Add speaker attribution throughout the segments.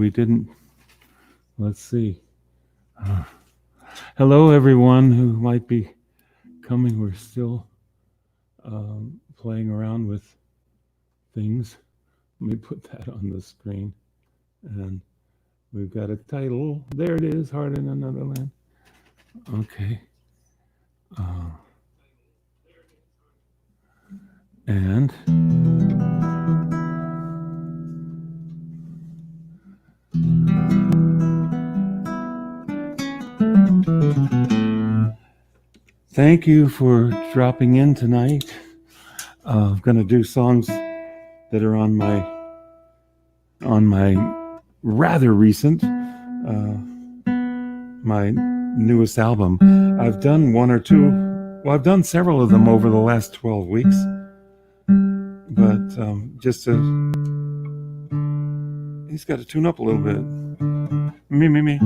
Speaker 1: we didn't. Let's see. Hello, everyone who might be coming. We're still playing around with things. Let me put that on the screen. And we've got a title. There it is, Heart in Another Land. Okay. And thank you for dropping in tonight. I'm going to do songs that are on my rather recent, my newest album. I've done one or two. Well, I've done several of them over the last 12 weeks. But just to, he's got to tune up a little bit. Me.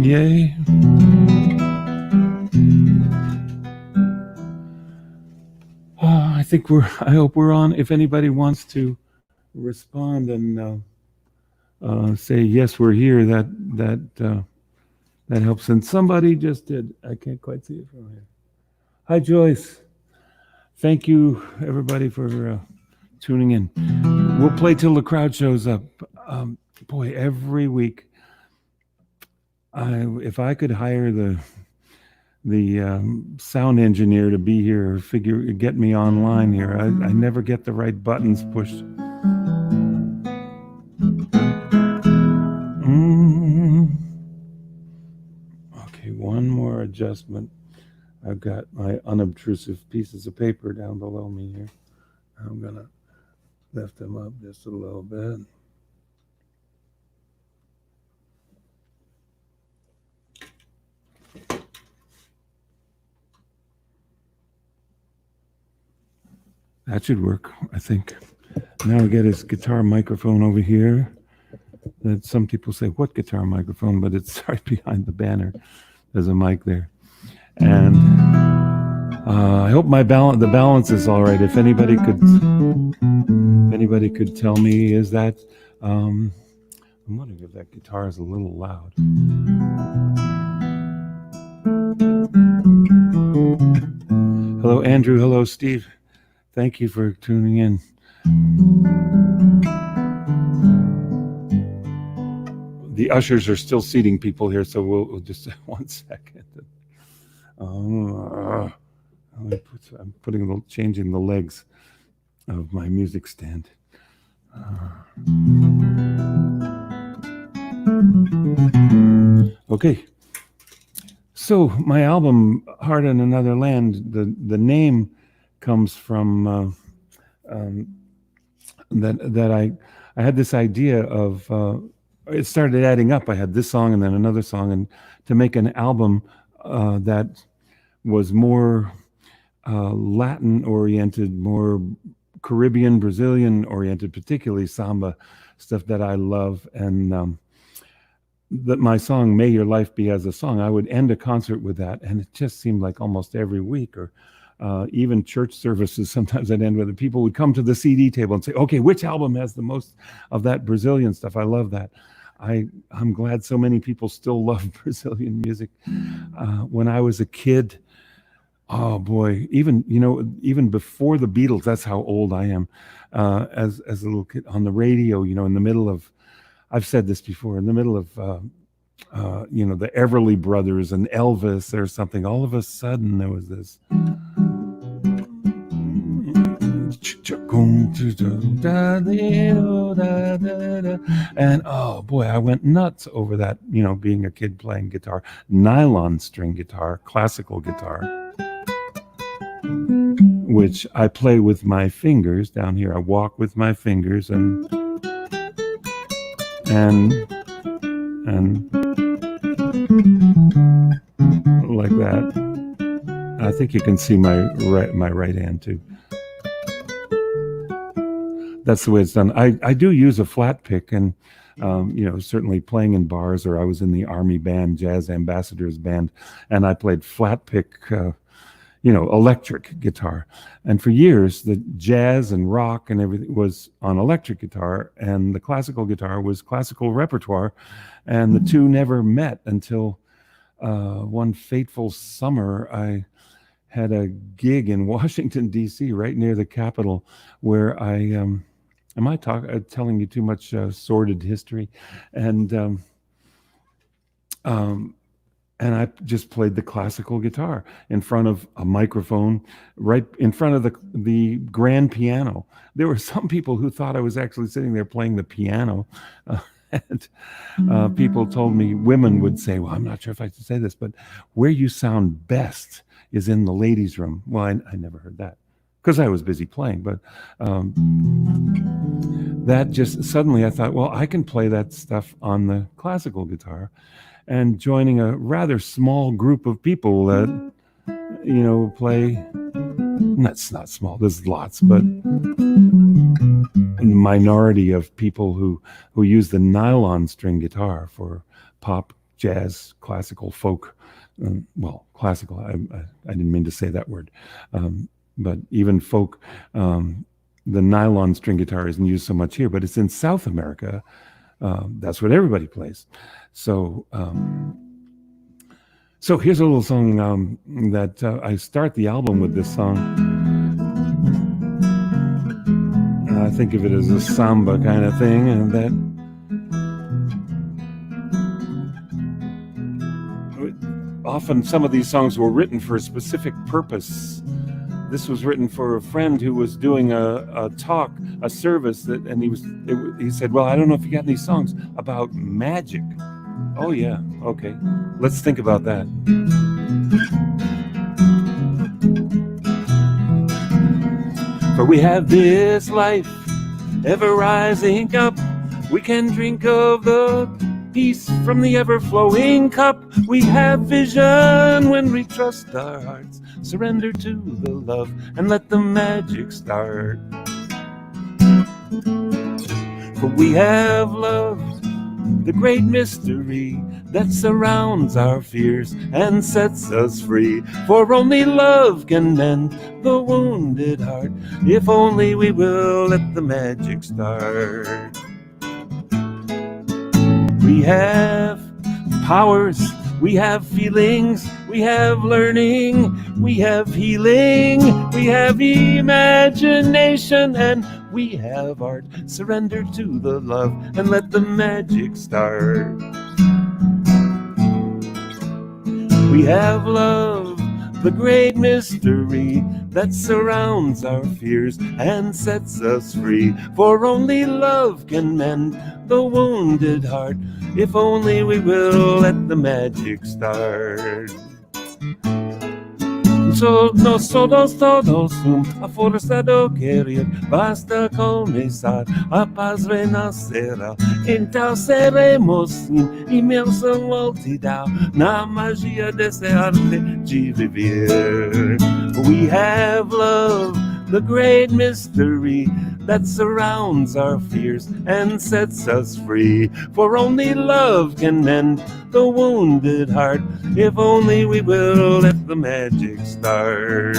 Speaker 1: Yay. I hope we're on. If anybody wants to respond and say, yes, we're here, that helps. And somebody just did. I can't quite see it from here. Hi, Joyce. Thank you, everybody, for tuning in. We'll play till the crowd shows up. Boy, every week, if I could hire the sound engineer to be here, get me online here. I never get the right buttons pushed. Okay, one more adjustment. I've got my unobtrusive pieces of paper down below me here. I'm gonna lift them up just a little bit. That should work, I think. Now we get his guitar microphone over here. That some people say, what guitar microphone? But it's right behind the banner. There's a mic there. And I hope the balance is all right. If anybody could tell me, is that I'm wondering if that guitar is a little loud. Hello, Andrew. Hello, Steve. Thank you for tuning in. The ushers are still seating people here, so we'll just 1 second. I'm changing the legs of my music stand. Okay. So my album, Heart in Another Land, the name comes from that I had this idea of it started adding up. I had this song and then another song, and to make an album that was more Latin oriented, more Caribbean, Brazilian oriented, particularly samba stuff that I love. And that my song "May Your Life Be As a Song," I would end a concert with that, and it just seemed like almost every week, or even church services, sometimes I'd end with it. People would come to the CD table and say, okay, which album has the most of that Brazilian stuff? I love that. I'm glad so many people still love Brazilian music. When I was a kid, oh boy, even before the Beatles, that's how old I am. As a little kid on the radio, in the middle of, I've said this before, in the middle of, the Everly Brothers and Elvis or something, all of a sudden there was this. And oh boy, I went nuts over that, being a kid playing guitar, nylon string guitar, classical guitar, which I play with my fingers down here. I walk with my fingers and like that. I think you can see my right hand too. That's the way it's done. I do use a flat pick, and certainly playing in bars, or I was in the Army band, Jazz Ambassadors band, and I played flat pick electric guitar. And for years, the jazz and rock and everything was on electric guitar, and the classical guitar was classical repertoire. And the two never met until one fateful summer. I had a gig in Washington, D.C., right near the Capitol, where am I telling you too much sordid history? And and I just played the classical guitar in front of a microphone, right in front of the grand piano. There were some people who thought I was actually sitting there playing the piano. And people told me, women would say, well, I'm not sure if I should say this, but where you sound best is in the ladies' room. Well, I never heard that because I was busy playing. But that just suddenly I thought, well, I can play that stuff on the classical guitar. And joining a rather small group of people that, play, that's not small, there's lots, but a minority of people who use the nylon string guitar for pop, jazz, classical, folk. Classical, I didn't mean to say that word. But even folk, the nylon string guitar isn't used so much here, but it's in South America. That's what everybody plays. So here's a little song that I start the album with this song. I think of it as a samba kind of thing, and that often some of these songs were written for a specific purpose. This was written for a friend who was doing a talk, a service, and he said, well, I don't know if you got any songs about magic. Oh yeah, okay. Let's think about that. For we have this life ever rising up. We can drink of the peace from the ever-flowing cup. We have vision when we trust our hearts. Surrender to the love and let the magic start. For we have loved the great mystery that surrounds our fears and sets us free. For only love can mend the wounded heart, if only we will let the magic start. We have powers, we have feelings, we have learning, we have healing, we have imagination, and we have art. Surrender to the love and let the magic start. We have love, the great mystery that surrounds our fears and sets us free. For only love can mend the wounded heart, if only we will let the magic start. Nosotros todos a forçado querer, basta começar, a paz renascerá. Então seremos imensa multidão, na magia dessa arte de viver. We have love, the great mystery that surrounds our fears and sets us free. For only love can mend the wounded heart, if only we will let the magic start.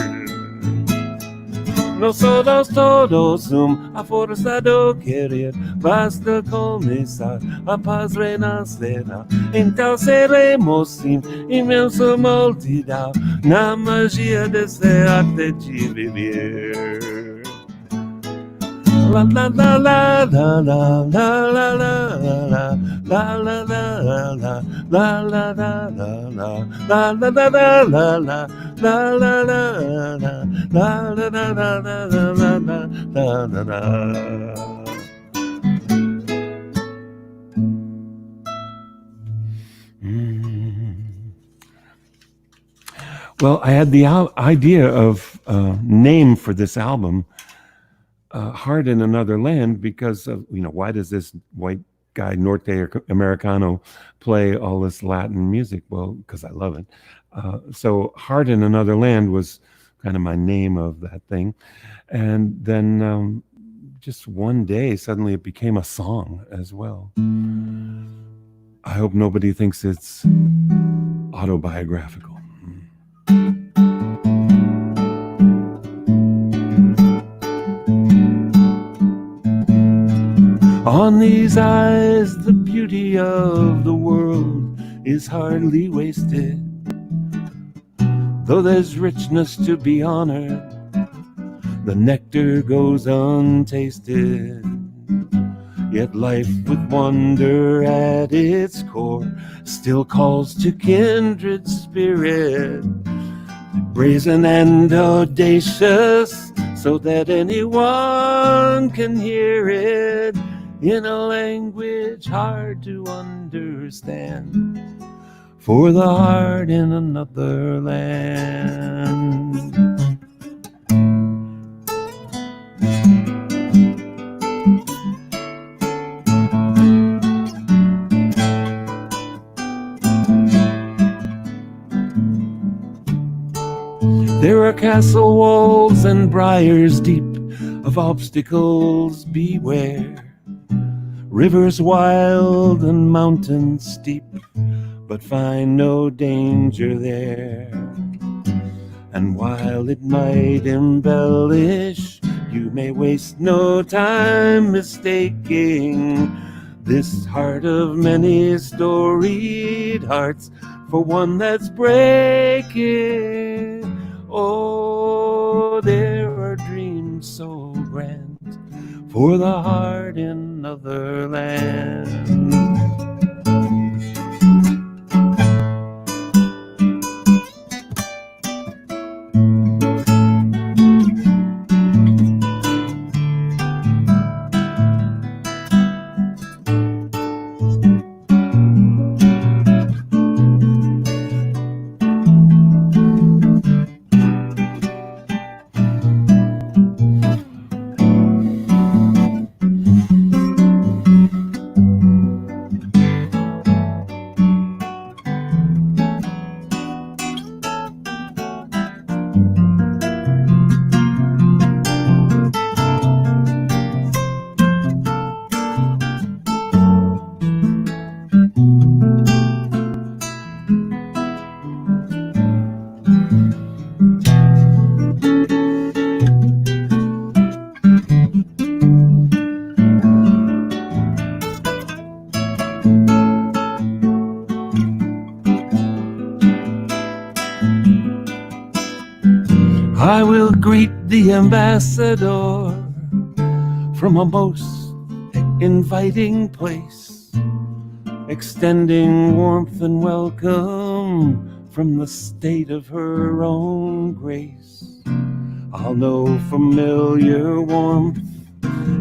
Speaker 1: Nosotros todos a força do querer, basta começar, a paz renascerá. Então seremos imensa multidão, na magia dessa arte de viver. La la la la la la la la la la la la la la la la la. Well, I had the idea of a name for this album, Heart in Another Land, because of, why does this white guy, Norte Americano, play all this Latin music? Well, because I love it. So Heart in Another Land was kind of my name of that thing. And then just one day, suddenly it became a song as well. I hope nobody thinks it's autobiographical. On these eyes, the beauty of the world is hardly wasted. Though there's richness to be honored, the nectar goes untasted. Yet life with wonder at its core still calls to kindred spirit, brazen and audacious, so that anyone can hear it in a language hard to understand for the heart in another land. There are castle walls and briars deep, of obstacles beware. Rivers wild and mountains steep, but find no danger there. And while it might embellish, you may waste no time mistaking this heart of many storied hearts for one that's breaking. Oh, there are dreams so grand for the heart in other land. I will greet the ambassador from a most inviting place, extending warmth and welcome from the state of her own grace. I'll know familiar warmth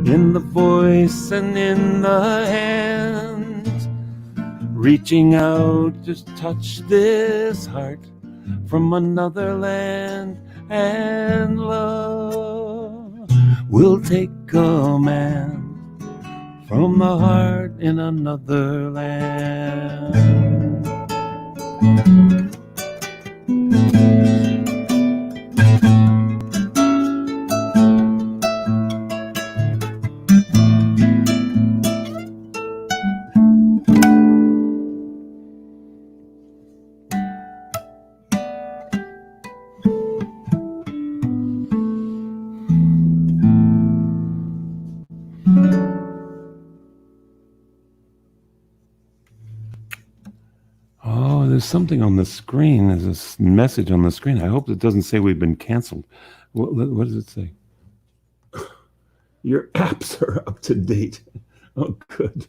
Speaker 1: in the voice and in the hand, reaching out to touch this heart from another land. And love will take command from the heart in another land. There's something on the screen. There's a message on the screen. I hope it doesn't say we've been canceled. What does it say? Your apps are up to date. Oh, good.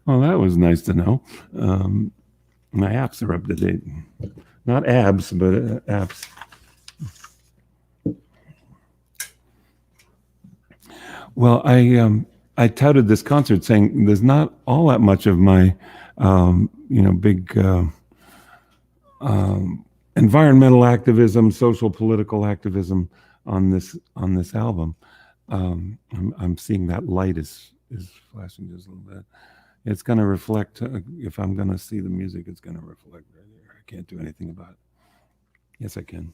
Speaker 1: Well, that was nice to know. My apps are up to date. Not abs, but apps. Well, I touted this concert saying there's not all that much of my big environmental activism, social political activism on this album. I'm seeing that light is flashing just a little bit. It's going to reflect. If I'm going to see the music, it's going to reflect right there. I can't do anything about it. Yes, I can.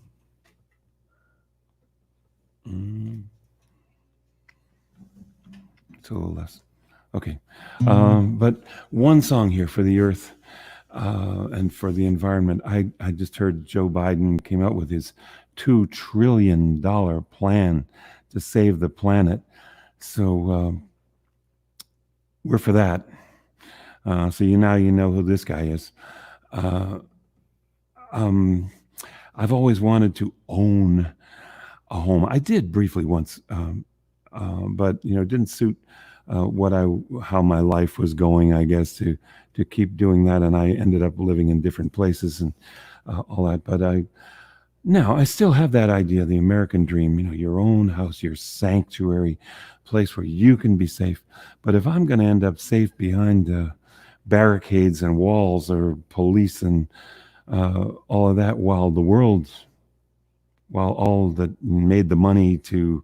Speaker 1: It's a little less. Okay. But one song here for the earth and for the environment. I just heard Joe Biden came out with his $2 trillion plan to save the planet. So we're for that. So now you know who this guy is. Uh, um, I've always wanted to own a home. I did briefly once, but it didn't suit what I how my life was going. I guess to keep doing that, and I ended up living in different places and all that. But now I still have that idea, the American dream. Your own house, your sanctuary, place where you can be safe. But if I'm going to end up safe behind barricades and walls or police and all of that, while all that made the money to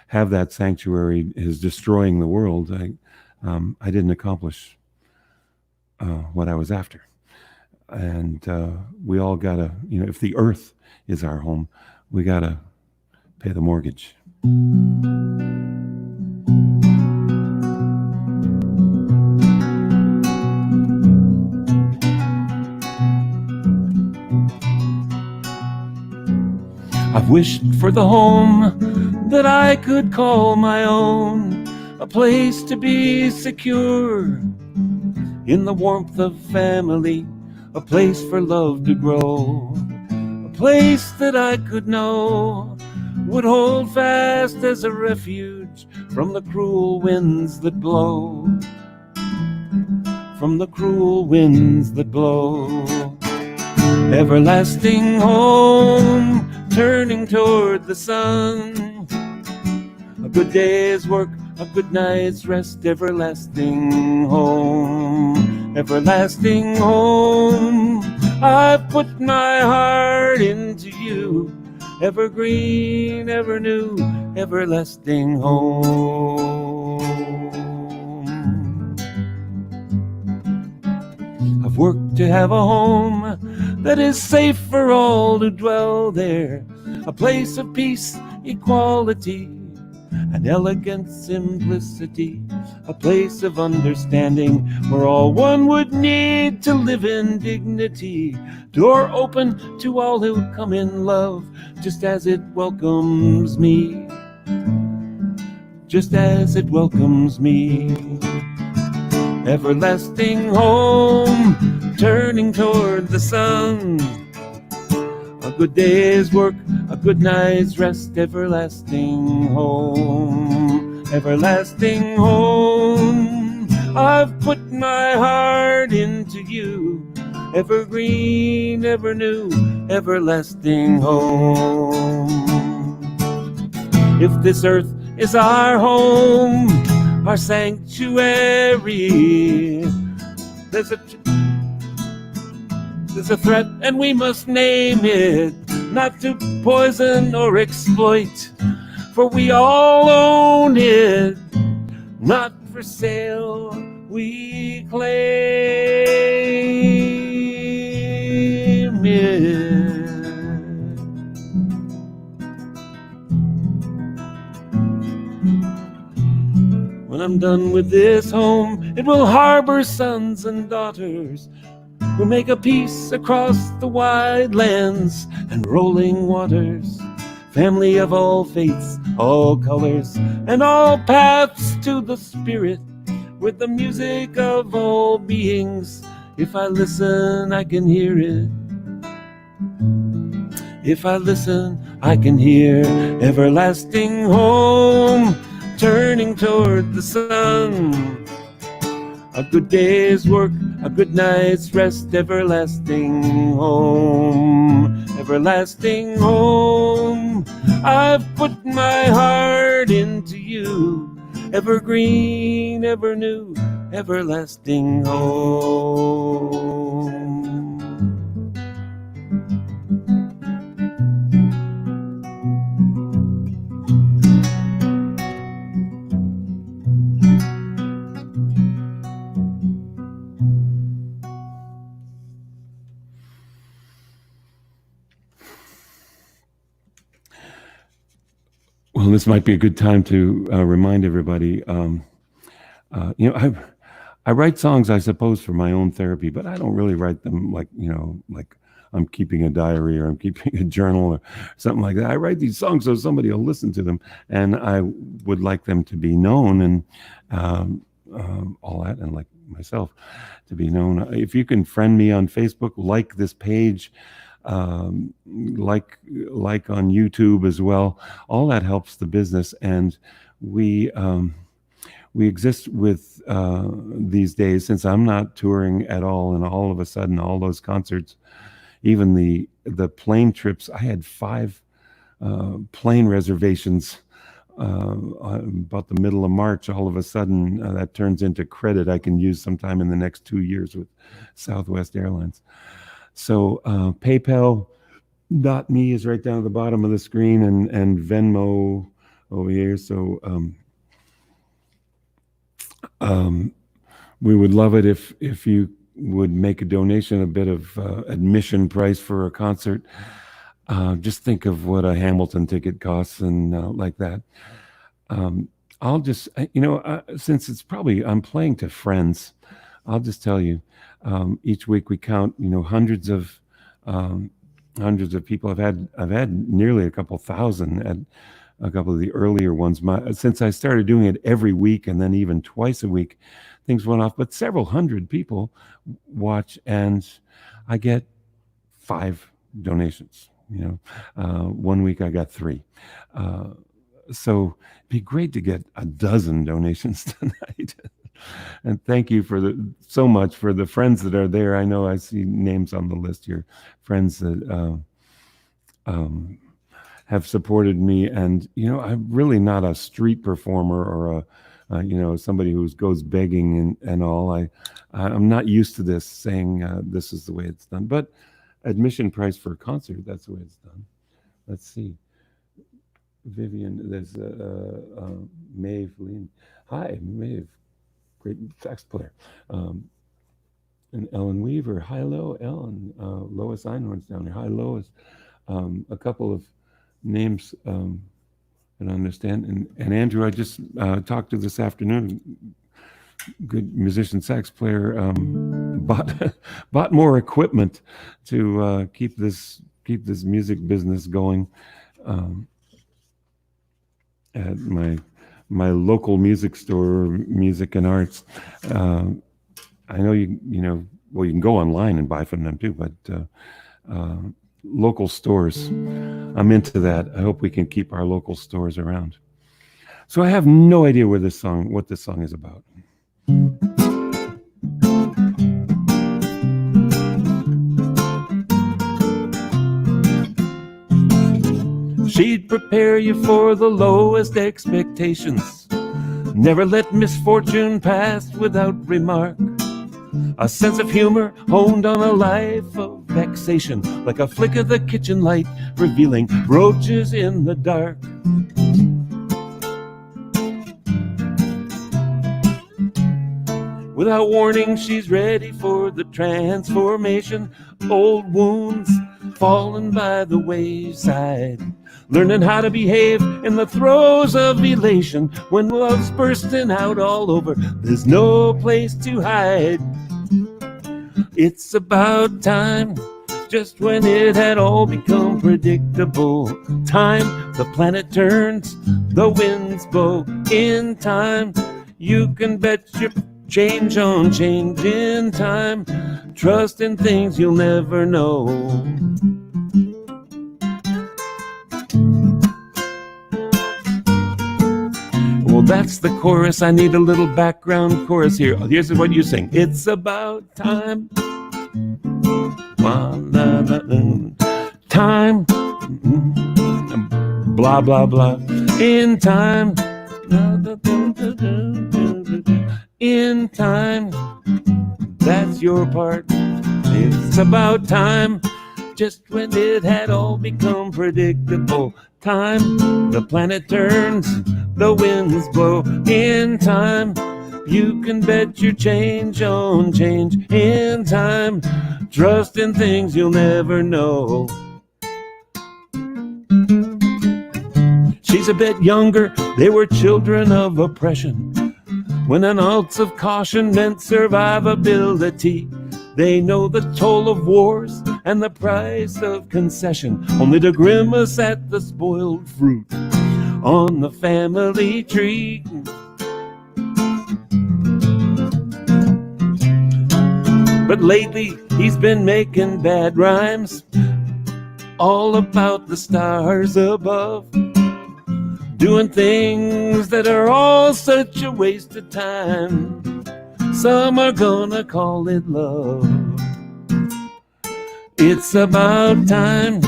Speaker 1: have that sanctuary is destroying the world, I didn't accomplish what I was after. And we all gotta, if the earth is our home, we gotta pay the mortgage. I've wished for the home that I could call my own, a place to be secure in the warmth of family, a place for love to grow, a place that I could know would hold fast as a refuge from the cruel winds that blow, from the cruel winds that blow. Everlasting home, turning toward the sun, a good day's work, a good night's rest. Everlasting home, everlasting home, I've put my heart into you, evergreen, ever new, everlasting home. I've worked to have a home that is safe for all who dwell there, a place of peace, equality, and elegant simplicity, a place of understanding where all one would need to live in dignity, door open to all who come in love, just as it welcomes me, just as it welcomes me. Everlasting home, turning toward the sun, a good day's work, a good night's rest. Everlasting home, everlasting home, I've put my heart into you, evergreen, ever new, everlasting home. If this earth is our home, our sanctuary, there's a threat and we must name it, not to poison or exploit, for we all own it, not for sale, we claim it. When I'm done with this home, it will harbor sons and daughters who make a peace across the wide lands and rolling waters, family of all faiths, all colors, and all paths to the spirit, with the music of all beings. If I listen, I can hear it. If I listen, I can hear. Everlasting home, turning toward the sun, a good day's work, a good night's rest. Everlasting home, everlasting home, I've put my heart into you, evergreen, ever new, everlasting home. Well, this might be a good time to remind everybody. I write songs, I suppose, for my own therapy, but I don't really write them like I'm keeping a diary or I'm keeping a journal or something like that. I write these songs so somebody will listen to them, and I would like them to be known. And all that, and like myself, to be known. If you can friend me on Facebook, like this page, like on YouTube as well, all that helps the business. And we exist with these days, since I'm not touring at all, and all of a sudden all those concerts, even the plane trips, I had 5 plane reservations about the middle of March. All of a sudden that turns into credit I can use sometime in the next 2 years with Southwest Airlines. So PayPal.me is right down at the bottom of the screen, and Venmo over here. So we would love it if you would make a donation, a bit of admission price for a concert. Just think of what a Hamilton ticket costs, and like that. I'll just, since it's probably, I'm playing to friends, I'll just tell you, each week we count, hundreds of people. I've had nearly a couple thousand at a couple of the earlier ones. Since I started doing it every week, and then even twice a week, things went off, but several hundred people watch, and I get 5 donations. 1 week I got 3. So it'd be great to get a dozen donations tonight. And thank you so much for the friends that are there. I know I see names on the list here, friends that have supported me. And I'm really not a street performer or somebody who goes begging and all. I'm not used to this, saying this is the way it's done. But admission price for a concert, that's the way it's done. Let's see. Vivian, there's Maeve Lean. Hi, Maeve, great sax player. And Ellen Weaver. Hi, Ellen. Lois Einhorn's down here. Hi, Lois. A couple of names I understand. And Andrew, I just talked to this afternoon. Good musician, sax player, bought more equipment to keep this music business going. At my local music store, Music and Arts. I know you can go online and buy from them too, but local stores, I'm into that. I hope we can keep our local stores around. So I have no idea what this song is about. She'd prepare you for the lowest expectations, never let misfortune pass without remark. A sense of humor honed on a life of vexation, like a flick of the kitchen light revealing roaches in the dark. Without warning, she's ready for the transformation. Old wounds fallen by the wayside, learning how to behave in the throes of elation. When love's bursting out all over, there's no place to hide. It's about time, just when it had all become predictable. Time, the planet turns, the winds blow. In time, you can bet your change on change. In time, trust in things you'll never know. Well, that's the chorus. I need a little background chorus here. Here's what you sing. It's about time. Time. Blah, blah, blah. In time. In time. That's your part. It's about time. Just when it had all become predictable. Time, the planet turns, the winds blow. In time, you can bet your change on change. In time, trust in things you'll never know. She's a bit younger, they were children of oppression, when an ounce of caution meant survivability. They know the toll of wars and the price of concession, only to grimace at the spoiled fruit on the family tree. But lately he's been making bad rhymes all about the stars above, doing things that are all such a waste of time. Some are gonna call it love. It's about time,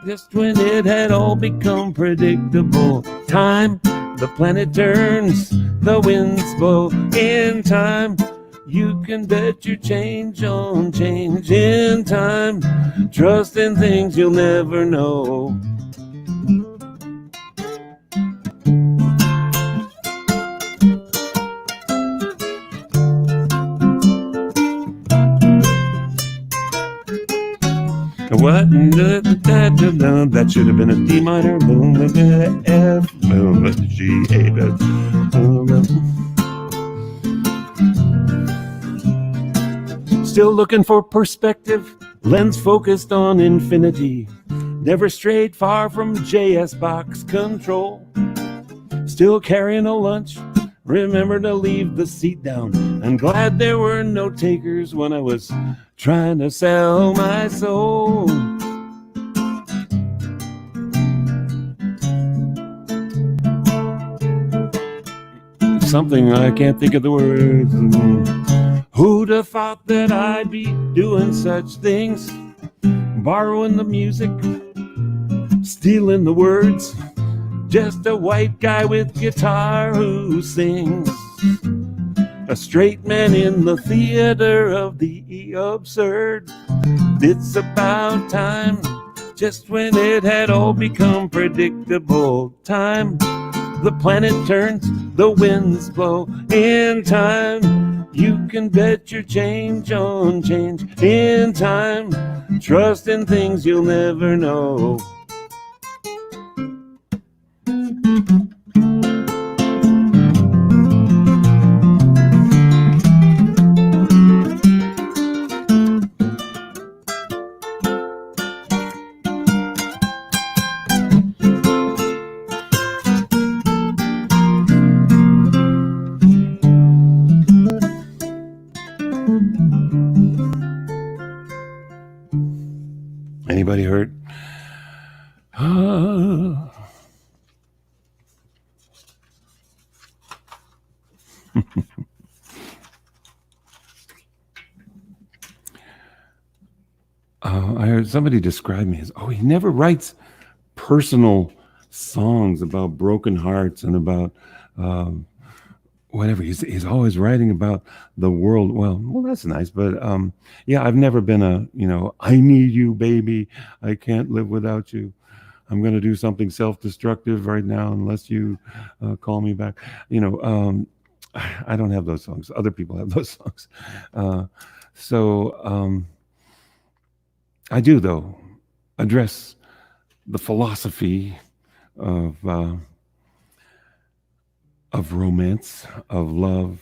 Speaker 1: just when it had all become predictable. Time, the planet turns, the winds blow. In time, you can bet your change on change. In time, trust in things you'll never know. What? That should have been a D minor, F, G, A. Still looking for perspective, lens focused on infinity. Never strayed far from JS box control. Still carrying a lunch, remember to leave the seat down. I'm glad there were no takers when I was trying to sell my soul. Something I can't think of the words. Who'd have thought that I'd be doing such things? Borrowing the music, stealing the words. Just a white guy with guitar who sings. A straight man in the theater of the absurd. It's about time, just when it had all become predictable. Time, the planet turns, the winds blow. In time, you can bet your change on change. In time, trust in things you'll never know. Anybody hurt? I heard somebody describe me as, he never writes personal songs about broken hearts and about whatever. He's always writing about the world. Well, that's nice, but yeah, I've never been I need you, baby. I can't live without you. I'm going to do something self-destructive right now unless you call me back. I don't have those songs. Other people have those songs. So I do, though, address the philosophy of romance, of love,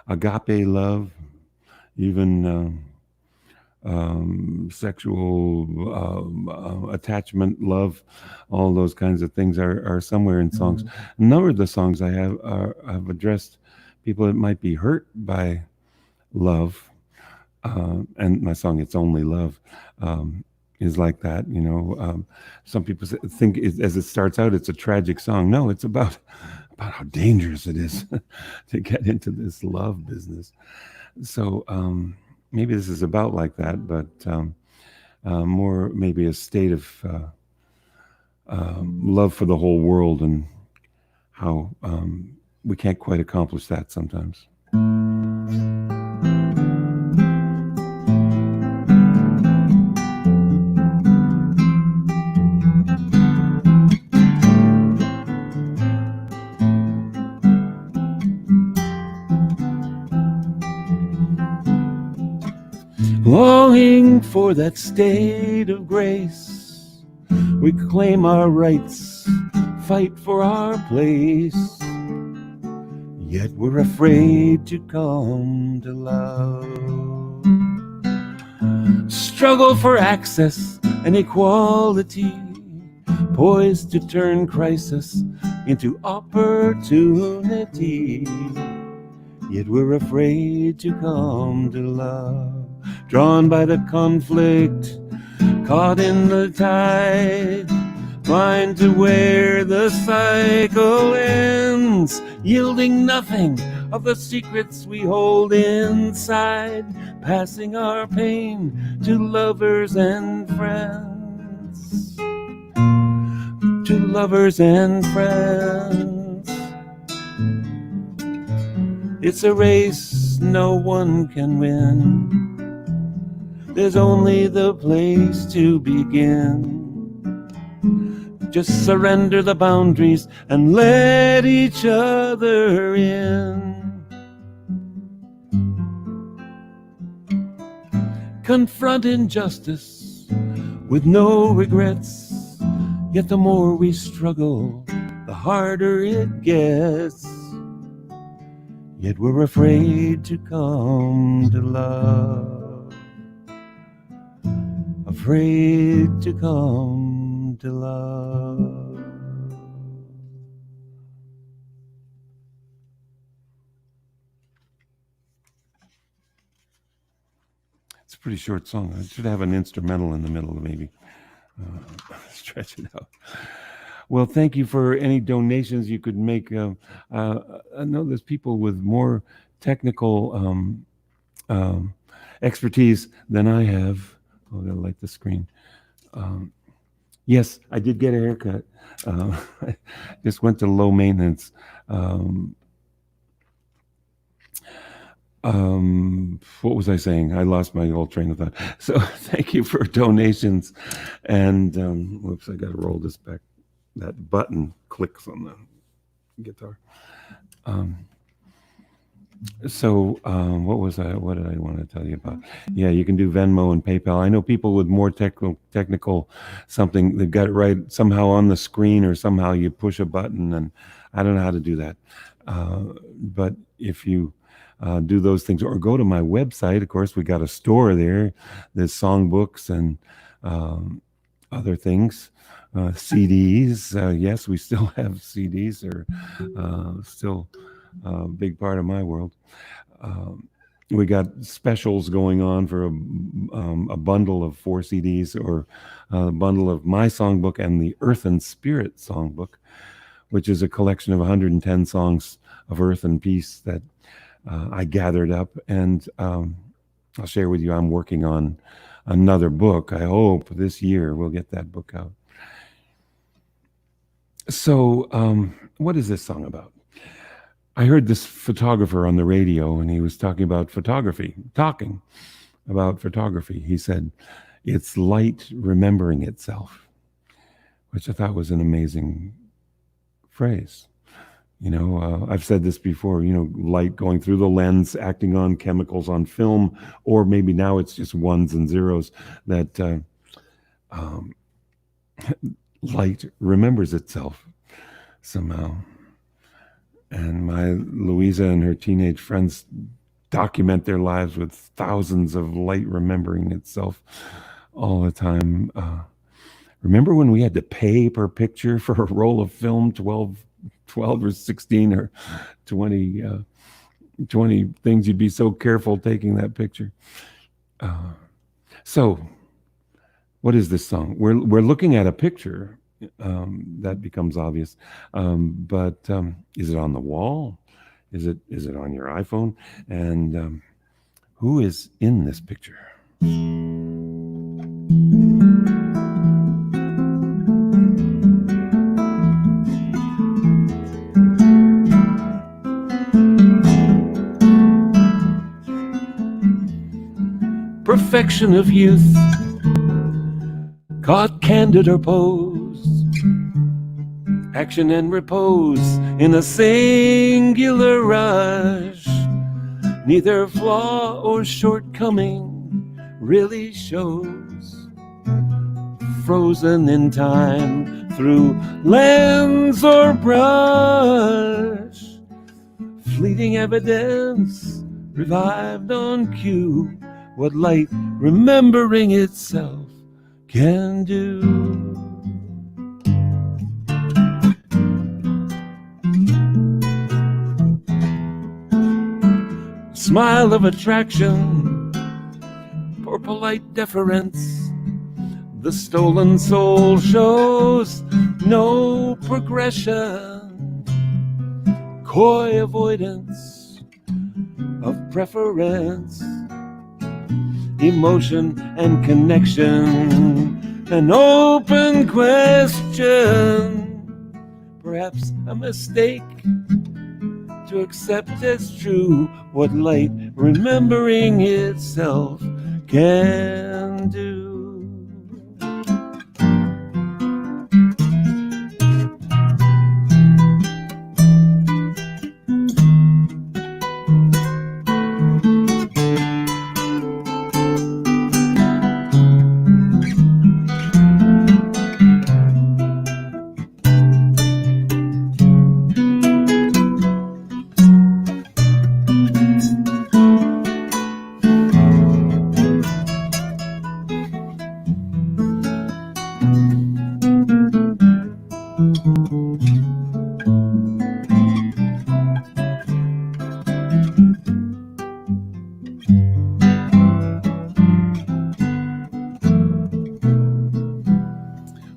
Speaker 1: agape love, even sexual attachment, love. All those kinds of things are somewhere in songs. A number of the songs I have addressed people that might be hurt by love. And my song, It's Only Love, is like that. Some people think as it starts out, it's a tragic song. No, it's about how dangerous it is to get into this love business. So maybe this is about like that, but more maybe a state of love for the whole world and how we can't quite accomplish that sometimes. Longing for that state of grace, we claim our rights, fight for our place, yet we're afraid to come to love. Struggle for access and equality, poised to turn crisis into opportunity, yet we're afraid to come to love. drawn by the conflict, caught in the tide, blind to where the cycle ends, yielding nothing of the secrets we hold inside, passing our pain to lovers and friends, to lovers and friends. It's a race no one can win. There's only the place to begin. Just surrender the boundaries and let each other in. Confront injustice with no regrets, yet the more we struggle, the harder it gets. Yet we're afraid to come to love, afraid to come to love. It's a pretty short song. I should have an instrumental in the middle, maybe. Stretch it out. Well, thank you for any donations you could make. I know there's people with more technical expertise than I have. Oh, I gotta light the screen. Yes, I did get a haircut. I just went to low maintenance. What was I saying? I lost my whole train of thought. So thank you for donations. And whoops, I gotta roll this back. That button clicks on the guitar. What did I want to tell you about? Yeah, you can do Venmo and PayPal. I know people with more technical something, they've got it right somehow on the screen, or somehow you push a button, and I don't know how to do that. But if you do those things, or go to my website, of course, we got a store there. There's songbooks and other things. CDs, yes, we still have CDs. Are still a big part of my world. We got specials going on for a bundle of 4 CDs, or a bundle of my songbook and the Earth and Spirit songbook, which is a collection of 110 songs of earth and peace that I gathered up. And I'll share with you, I'm working on another book. I hope this year we'll get that book out. So what is this song about? I heard this photographer on the radio, and he was talking about photography. He said, it's light remembering itself, which I thought was an amazing phrase. I've said this before, light going through the lens, acting on chemicals on film, or maybe now it's just ones and zeros, that light remembers itself somehow. And my Louisa and her teenage friends document their lives with thousands of light remembering itself all the time. Remember when we had to pay per picture for a roll of film, 12 or 16 or 20 things? You'd be so careful taking that picture. So what is this song? We're looking at a picture. That becomes obvious. But is it on the wall? Is it on your iPhone? And who is in this picture? Perfection of youth, caught candid or posed, action and repose in a singular rush. Neither flaw or shortcoming really shows, frozen in time through lens or brush. Fleeting evidence revived on cue, what light remembering itself can do. Smile of attraction polite deference. The stolen soul shows no progression, coy avoidance of preference, emotion and connection, an open question, perhaps a mistake to accept as true what light remembering itself can do.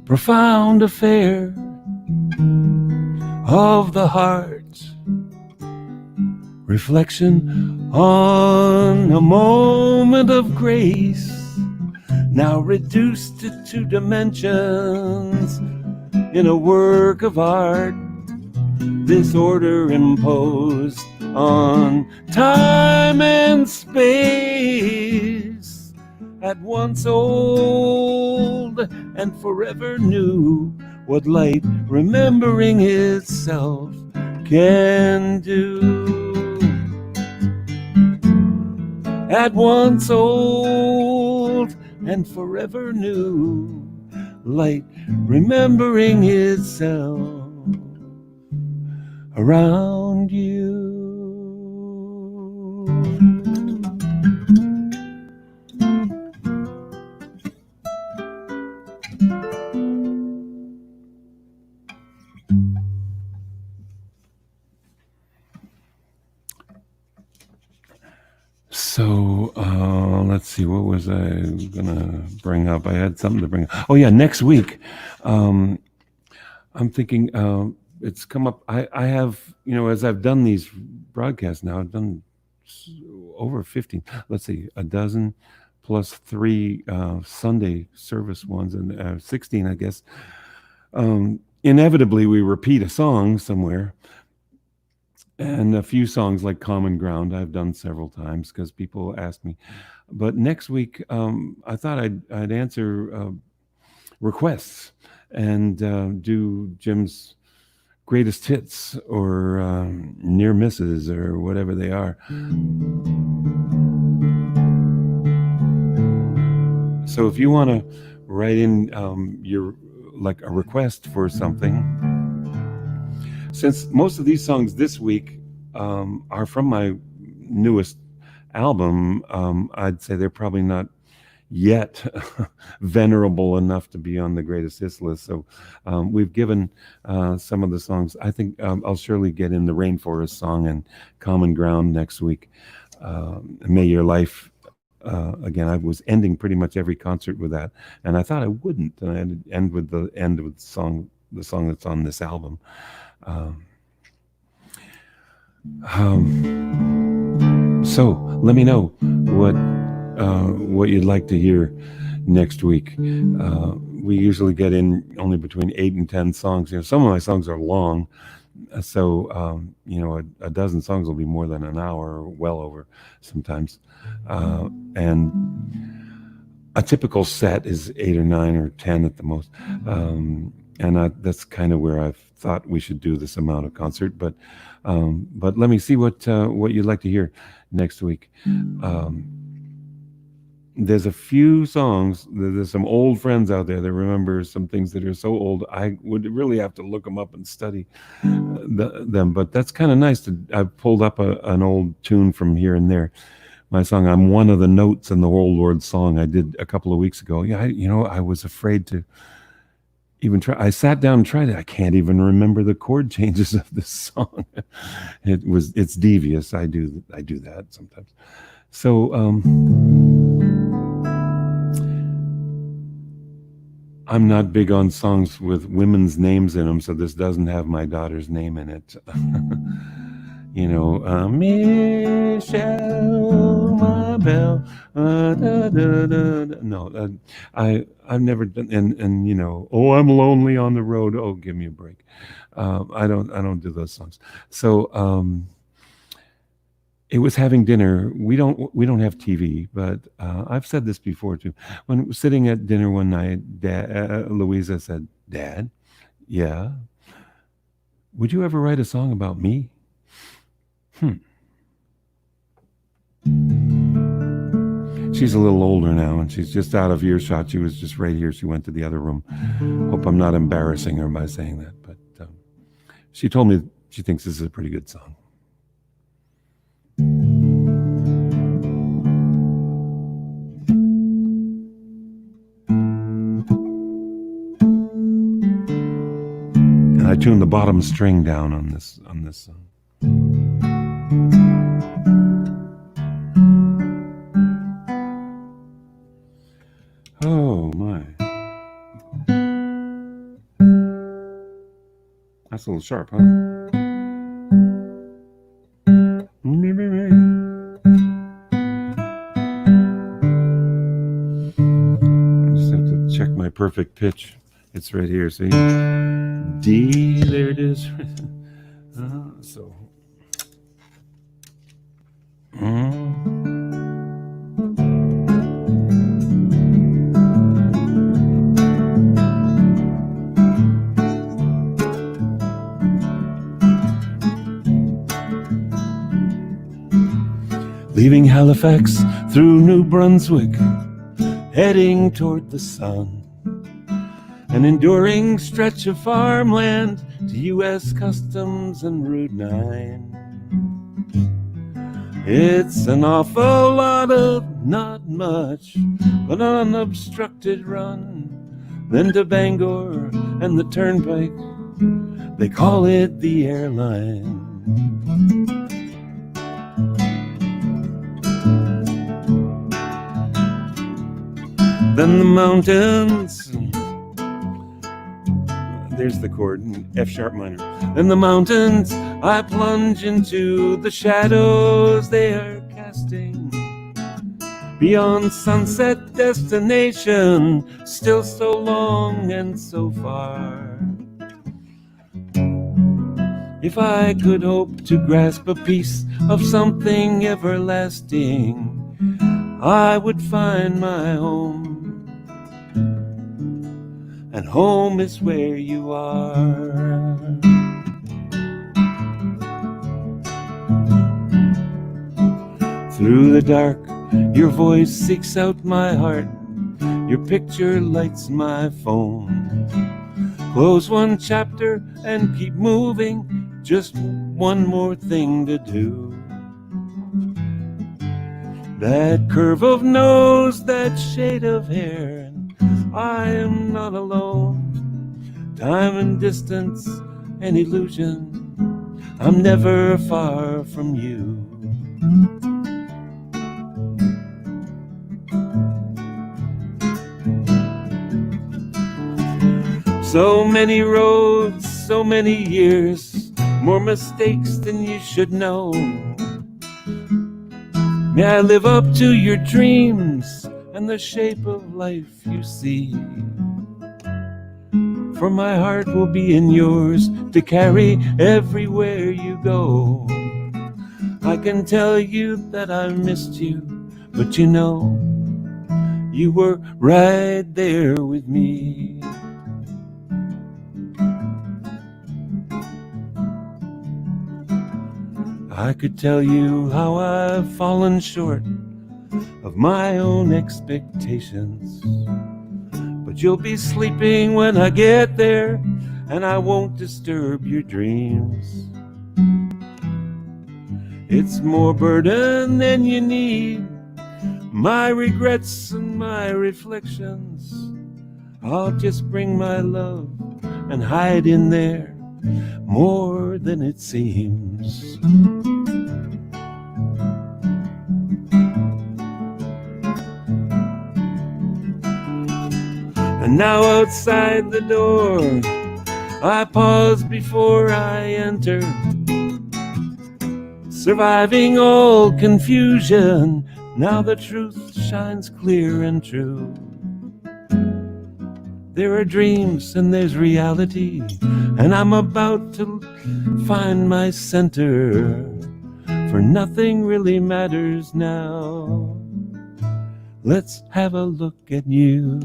Speaker 1: Profound affair of the heart, reflection on a moment of grace, now reduced to 2 dimensions in a work of art, disorder imposed on time and space, at once old and forever new, what light remembering itself can do. At once old and forever new, light remembering itself around you. So let's see, what was I gonna bring up? I had something to bring up. Oh yeah, next week. I'm thinking it's come up. I have, as I've done these broadcasts now, I've done over 15. Let's see, a dozen plus 3 Sunday service ones, and 16, I guess. Inevitably, we repeat a song somewhere. And a few songs like Common Ground I've done several times because people ask me. But next week, I thought I'd answer requests and do Jim's greatest hits or near misses or whatever they are. So if you want to write in your like a request for something, since most of these songs this week are from my newest album, I'd say they're probably not yet venerable enough to be on the greatest hits list. So we've given some of the songs. I think I'll surely get in the Rainforest song and Common Ground next week. May Your Life. Again, I was ending pretty much every concert with that, and I thought I wouldn't. And I'd end with the song that's on this album. So let me know what you'd like to hear next week. We usually get in only between 8 and 10 songs. Some of my songs are long, so a dozen songs will be more than an hour, or well over sometimes. And a typical set is 8 or 9 or 10 at the most. And that's kind of where I've thought we should do this amount of concert. But let me see what you'd like to hear next week. There's a few songs. There's some old friends out there that remember some things that are so old I would really have to look them up and study them. But that's kind of nice. I've pulled up an old tune from here and there. My song, I'm One of the Notes in the Old Lord Song, I did a couple of weeks ago. Yeah, I was afraid to even try. I sat down and tried it. I can't even remember the chord changes of this song. It's devious. I do that sometimes. So I'm not big on songs with women's names in them, so this doesn't have my daughter's name in it. Michelle, my belle. Da, da, da, da. No, I've never done, and oh, I'm lonely on the road. Oh, give me a break. I don't do those songs. So it was having dinner. We don't have TV, but I've said this before too. When sitting at dinner one night, Louisa said, "Dad, yeah, would you ever write a song about me?" Hmm. She's a little older now, and she's just out of earshot. She was just right here. She went to the other room. Hope I'm not embarrassing her by saying that, but she told me she thinks this is a pretty good song. And I tuned the bottom string down on this song. Oh my. That's a little sharp, huh? I just have to check my perfect pitch. It's right here, see? D, there it is. So. Leaving Halifax through New Brunswick, heading toward the sun. An enduring stretch of farmland to U.S. Customs and Route 9. It's an awful lot of not much, but an unobstructed run. Then to Bangor and the Turnpike, they call it the airline. Then the mountains, there's the chord, F sharp minor. Then the mountains, I plunge into the shadows they are casting. Beyond sunset destination, still so long and so far. If I could hope to grasp a piece of something everlasting, I would find my home. And home is where you are. Through the dark, your voice seeks out my heart. Your picture lights my phone. Close one chapter and keep moving. Just one more thing to do. That curve of nose, that shade of hair, I am not alone. Time and distance and illusion, I'm never far from you. So many roads, so many years, more mistakes than you should know. May I live up to your dreams and the shape of life you see. For my heart will be in yours to carry everywhere you go. I can tell you that I missed you, but you know, you were right there with me. I could tell you how I've fallen short of my own expectations, but you'll be sleeping when I get there, and I won't disturb your dreams. It's more burden than you need, my regrets and my reflections. I'll just bring my love and hide in there more than it seems. And And now outside the door, I pause before I enter, surviving all confusion. Now the truth shines clear and true. There are dreams and there's reality, and I'm about to find my center, for nothing really matters now. Let's have a look at you.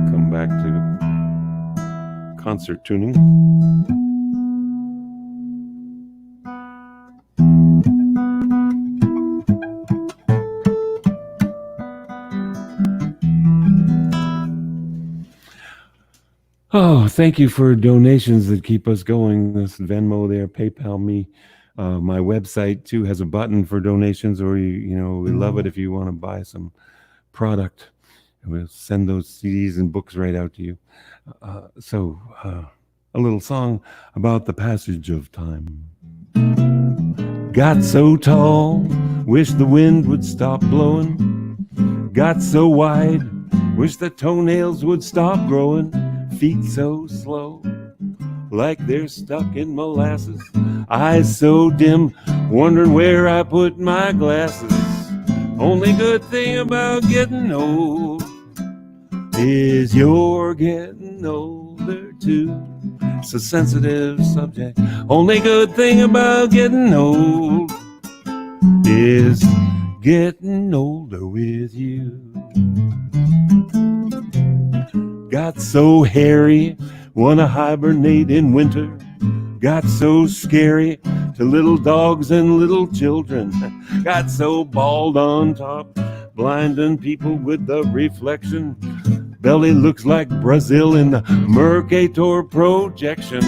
Speaker 1: Come back to concert tuning. Oh, thank you for donations that keep us going. This Venmo there, PayPal me. My website too has a button for donations, or we love it if you want to buy some product. We'll send those CDs and books right out to you. So a little song about the passage of time. Got so tall, wish the wind would stop blowing. Got so wide, wish the toenails would stop growing. Feet so slow, like they're stuck in molasses. Eyes so dim, wondering where I put my glasses. Only good thing about getting old is you're getting older too. It's a sensitive subject. Only good thing about getting old is getting older with you. Got so hairy, wanna hibernate in winter. Got so scary to little dogs and little children. Got so bald on top, blinding people with the reflection. Belly looks like Brazil in the Mercator projection.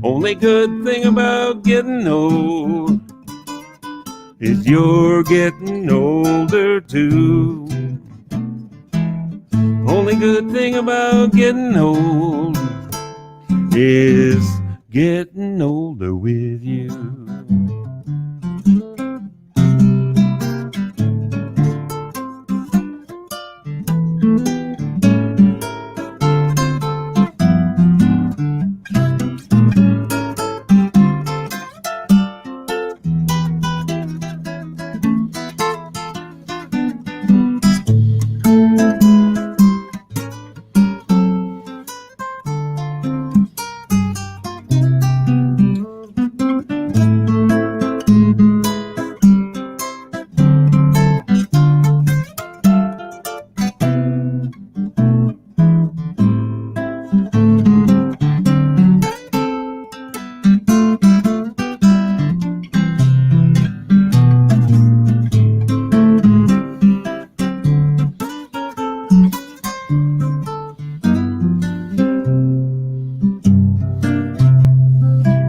Speaker 1: Only good thing about getting old is you're getting older too. Only good thing about getting old is getting older with you.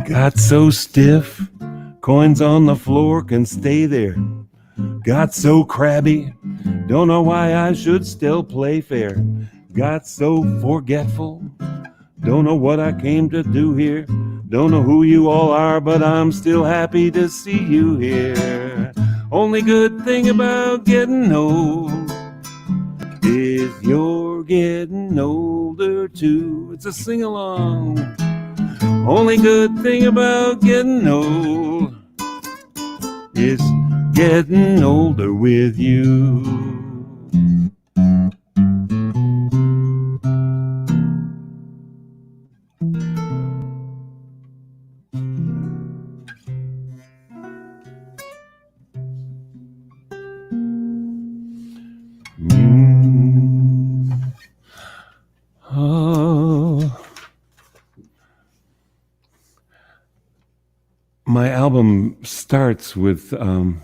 Speaker 1: Got so stiff, coins on the floor can stay there. Got so crabby, don't know why I should still play fair. Got so forgetful, don't know what I came to do here. Don't know who you all are, but I'm still happy to see you here. Only good thing about getting old is you're getting older too. It's a sing-along. Only good thing about getting old is getting older with you. My album starts with a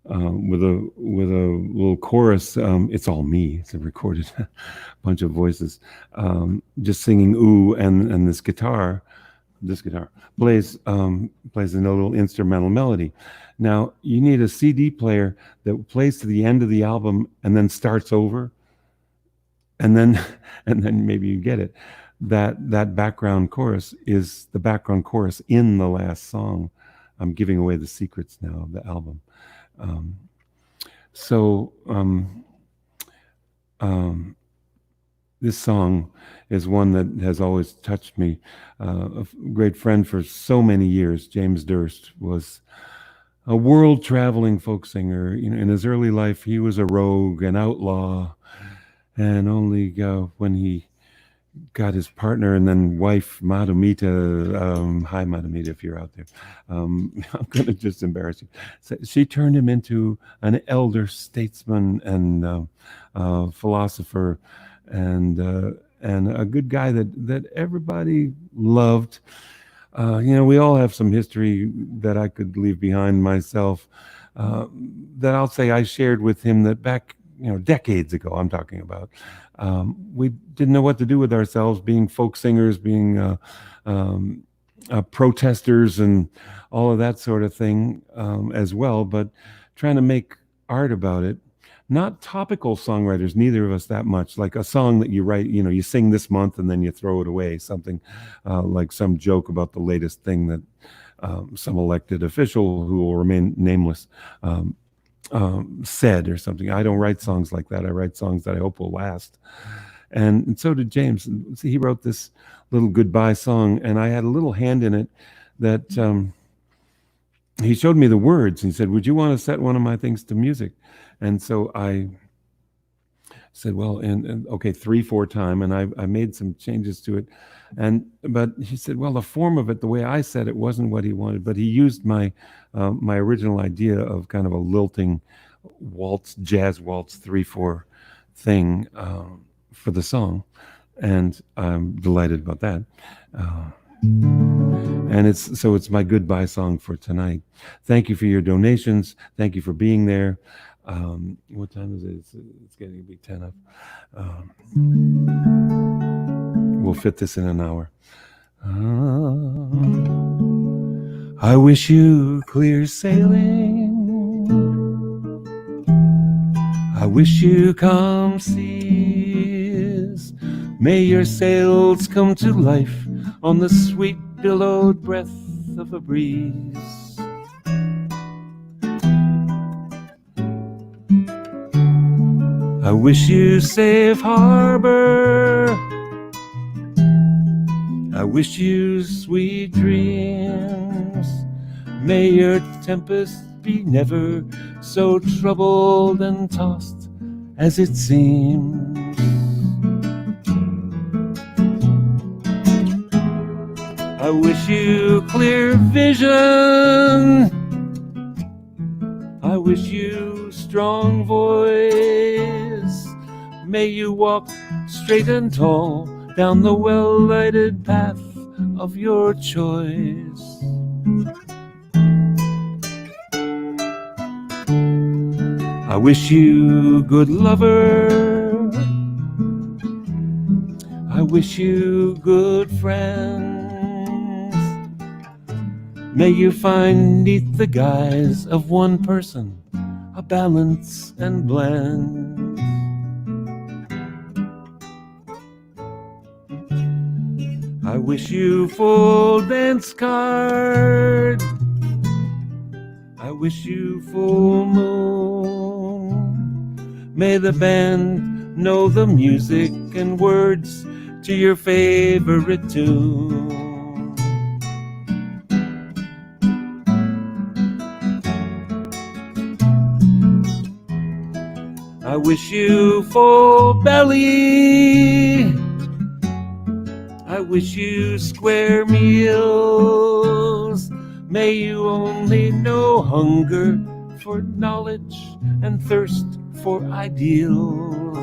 Speaker 1: little chorus. It's all me. It's a recorded bunch of voices, just singing "ooh" and this guitar this guitar plays plays a little instrumental melody. Now you need a CD player that plays to the end of the album and then starts over, and then and then maybe you get it. That background chorus is the background chorus in the last song. I'm giving away the secrets now of the album. Um, so this song is one that has always touched me. A great friend for so many years, James Durst, was a world-traveling folk singer. You know, in his early life, he was a rogue, an outlaw, and only when he got his partner and then wife, Madhumita, hi Madhumita, if you're out there, I'm going to just embarrass you. So she turned him into an elder statesman and philosopher, and a good guy that everybody loved. You know, we all have some history that I could leave behind myself, that I'll say I shared with him, that back, you know, decades ago, I'm talking about. We didn't know what to do with ourselves, being folk singers, being protesters, and all of that sort of thing, as well, but trying to make art about it. Not topical songwriters, neither of us that much. Like a song that you write, you know, you sing this month and then you throw it away. Something like some joke about the latest thing that some elected official who will remain nameless said or something. I don't write songs like that. I write songs that I hope will last. And so did James. See, he wrote this little goodbye song, and I had a little hand in it that he showed me the words. And he said, "Would you want to set one of my things to music?" And so I said, well, and okay, 3-4 time, and I made some changes to it. But he said, well, the form of it, the way I said it, wasn't what he wanted, but he used my my original idea of kind of a lilting waltz, jazz waltz, 3-4 thing for the song, and I'm delighted about that. And it's my goodbye song for tonight. Thank you for your donations. Thank you for being there. What time is it? It's getting to be 10 up. We'll fit this in an hour. I wish you clear sailing. I wish you calm seas. May your sails come to life on the sweet billowed breath of a breeze. I wish you safe harbor. I wish you sweet dreams. May your tempest be never so troubled and tossed as it seems. I wish you clear vision. I wish you strong voice. May you walk straight and tall down the well-lighted path of your choice. I wish you good lover. I wish you good friends. May you find 'neath the guise of one person a balance and blend. I wish you full dance card. I wish you full moon. May the band know the music and words to your favorite tune. I wish you full belly. I wish you square meals. May you only know hunger for knowledge and thirst for ideals.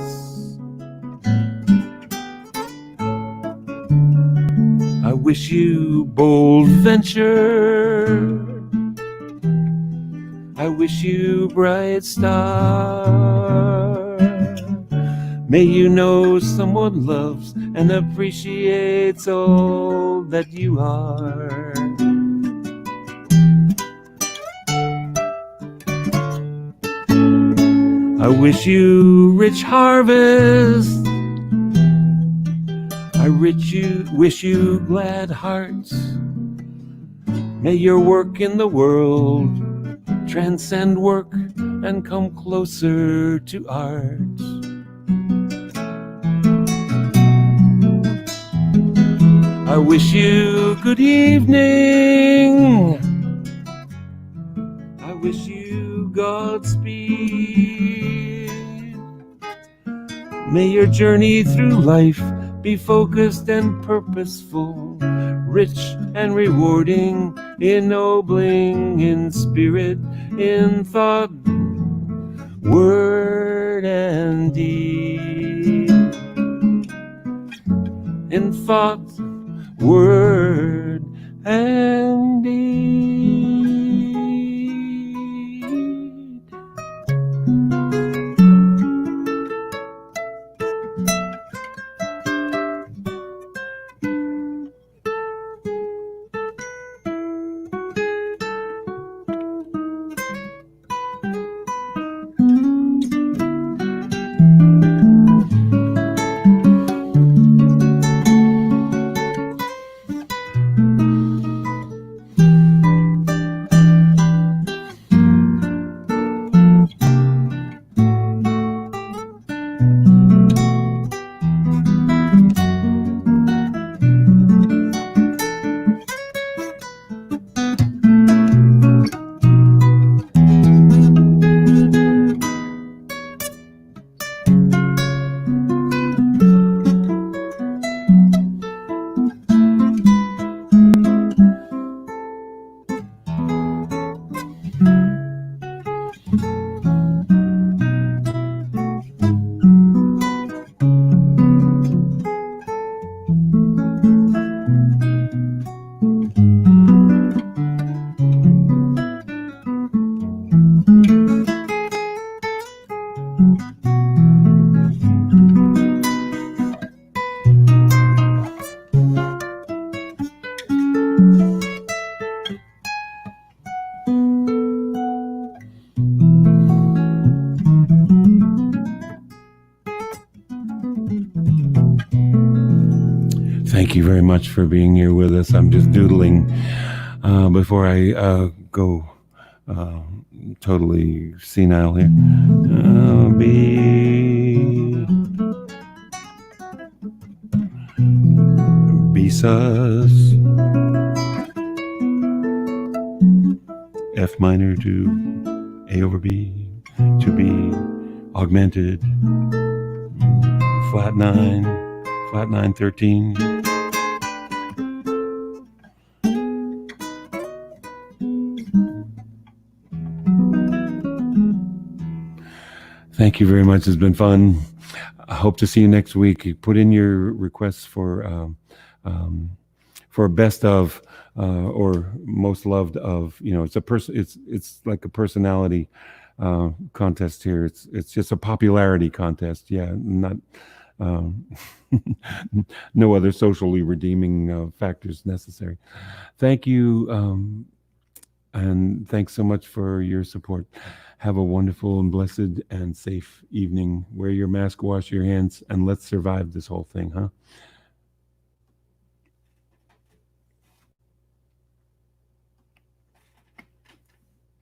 Speaker 1: I wish you bold venture. I wish you bright star. May you know someone loves and appreciates all that you are. I wish you rich harvest. I wish you glad hearts. May your work in the world transcend work and come closer to art. I wish you good evening. I wish you Godspeed. May your journey through life be focused and purposeful, rich and rewarding, ennobling in spirit, in thought, word and deed. In thought, word and deed. Thank you very much for being here with us. I'm just doodling before I go totally senile here. B sus F minor to A over B to B augmented flat 9 13. Thank you very much. It's been fun. I hope to see you next week. Put in your requests for best of or most loved of. You know, it's a person. It's like a personality contest here. It's just a popularity contest. Yeah, not no other socially redeeming factors necessary. Thank you. And thanks so much for your support. Have a wonderful and blessed and safe evening. Wear your mask, wash your hands, and let's survive this whole thing, huh?